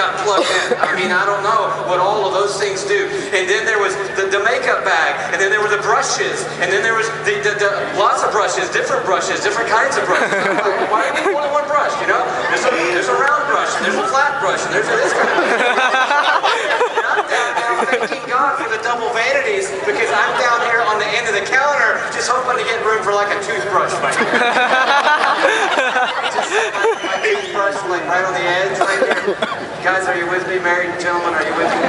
got plugged in. I mean, I don't know what all of those things do. And then there was the makeup bag, and then there were the brushes, and then there was the lots of brushes, different kinds of brushes. Like, why do you need only one brush, you know? There's a round brush, and there's a flat brush, and there's this kind of thing. And I'm down now thanking God for the double vanities, because I'm down here on the end of the counter just hoping to get room for like a toothbrush right here. Just my toothbrush like right on the edge right here. Guys, are you with me? Married gentlemen, are you with me?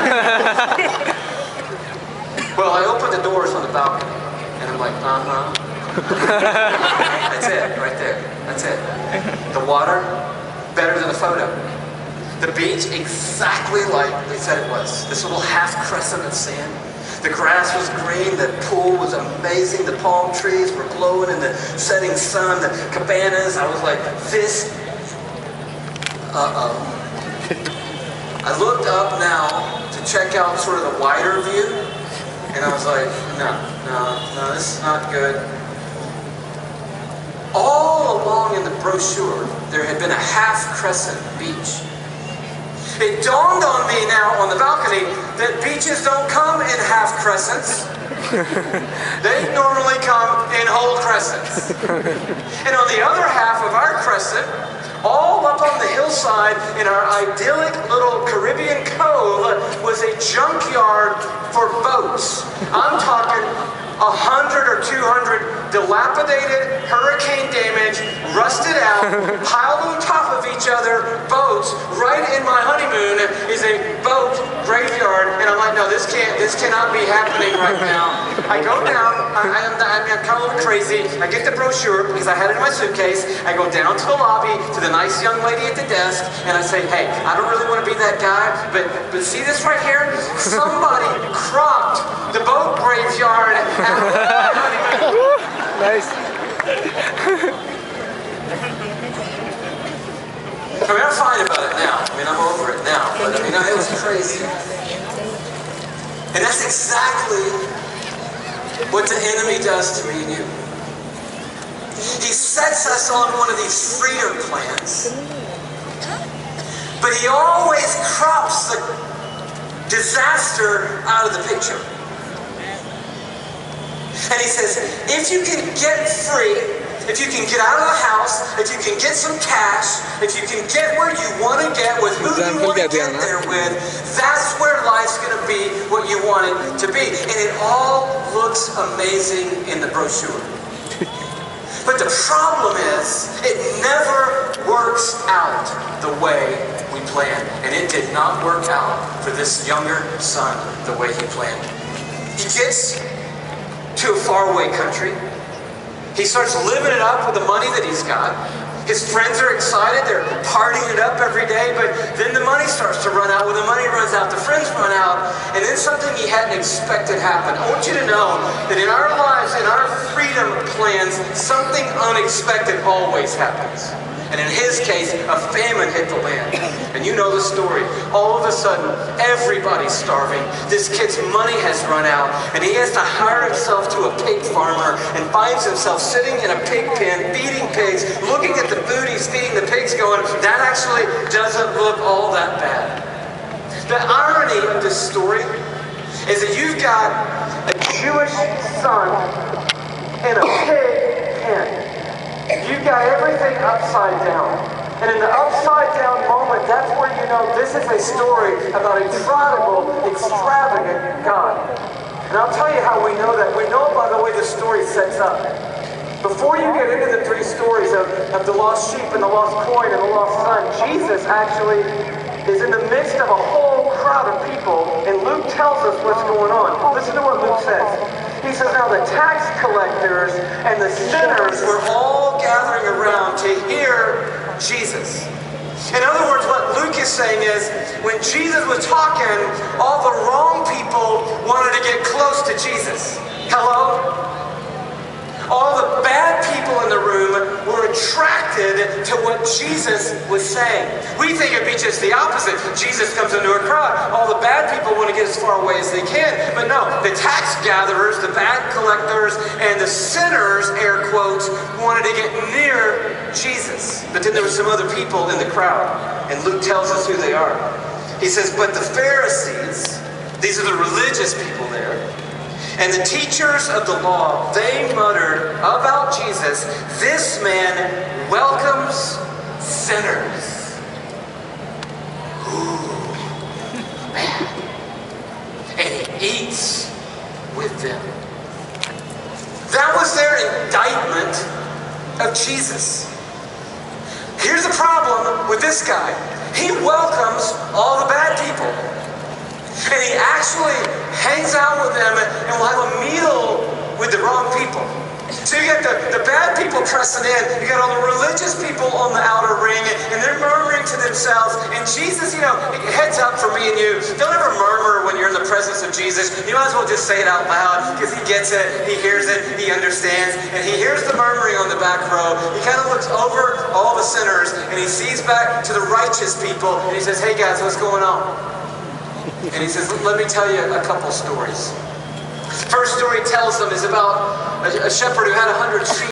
Well, I opened the doors on the balcony, and I'm like, That's it, right there. That's it. The water, better than the photo. The beach, exactly like they said it was. This little half crescent of sand. The grass was green, the pool was amazing, the palm trees were glowing in the setting sun, the cabanas. I was like, this, I looked up now to check out sort of the wider view, and I was like, no, this is not good. All along in the brochure, there had been a half crescent beach. It dawned on me now on the balcony that beaches don't come in half crescents. They normally come in whole crescents. And on the other half of our crescent, all up on the hillside in our idyllic little Caribbean cove was a junkyard for boats. I'm talking 100 or 200 dilapidated, hurricane damaged, rusted out, piled on top of each other boats. Right in my honeymoon is a boat graveyard, and I'm like, no, this cannot be happening right now. I go down, I'm kind of a little crazy. I get the brochure because I had it in my suitcase. I go down to the lobby to the nice young lady at the desk, and I say, hey, I don't really want to be that guy, but see this right here? Somebody cropped the boat graveyard at Nice. I mean, I'm fine about it now. I mean, I'm over it now. But I mean, it was crazy. And that's exactly what the enemy does to me and you. He sets us on one of these freedom plans. But he always crops the disaster out of the picture. And he says, if you can get free, if you can get out of the house, if you can get some cash, if you can get where you want to get with who you want to get there with, that's where life's going to be what you want it to be. And it all looks amazing in the brochure. But the problem is, it never works out the way we planned. And it did not work out for this younger son the way he planned. He gets to a faraway country. He starts living it up with the money that he's got. His friends are excited. They're partying it up every day, but then the money starts to run out. When the money runs out, the friends run out, and then something he hadn't expected happened. I want you to know that in our lives, in our freedom plans, something unexpected always happens. And in his case, a famine hit the land. And you know the story. All of a sudden, everybody's starving. This kid's money has run out, and he has to hire himself to a pig farmer and finds himself sitting in a pig pen, feeding pigs, looking at the food he's feeding the pigs going, that actually doesn't look all that bad. The irony of this story is that you've got a Jewish son in a pig pen. You've got everything upside down. And in the upside down moment, that's where you know this is a story about a prodigal, extravagant God. And I'll tell you how we know that. We know by the way the story sets up. Before you get into the three stories of the lost sheep and the lost coin and the lost son, Jesus actually is in the midst of a whole crowd of people, and Luke tells us what's going on. Listen to what Luke says. He says, now the tax collectors and the sinners were all gathering around to hear Jesus. In other words, what Luke is saying is, when Jesus was talking, all the wrong people wanted to get close to Jesus. Hello? All the bad people in the room were attracted to what Jesus was saying. We think it'd be just the opposite. Jesus comes into a crowd. All the bad people want to get as far away as they can. But no, the tax gatherers, the bad collectors, and the sinners, air quotes, wanted to get near Jesus. But then there were some other people in the crowd. And Luke tells us who they are. He says, but the Pharisees, these are the religious people there, and the teachers of the law, they muttered about Jesus, this man welcomes sinners. Ooh, man. And he eats with them. That was their indictment of Jesus. Here's the problem with this guy. He welcomes all the bad people. And he actually hangs out with them and will have a meal with the wrong people. So you got the bad people pressing in. You got all the religious people on the outer ring, and they're murmuring to themselves. And Jesus, heads up for me and you. Don't ever murmur when you're in the presence of Jesus. You might as well just say it out loud, because he gets it, he hears it, he understands. And he hears the murmuring on the back row. He kind of looks over all the sinners, and he sees back to the righteous people, and he says, hey guys, what's going on? And he says, let me tell you a couple stories. First story he tells them is about a shepherd who had 100 sheep.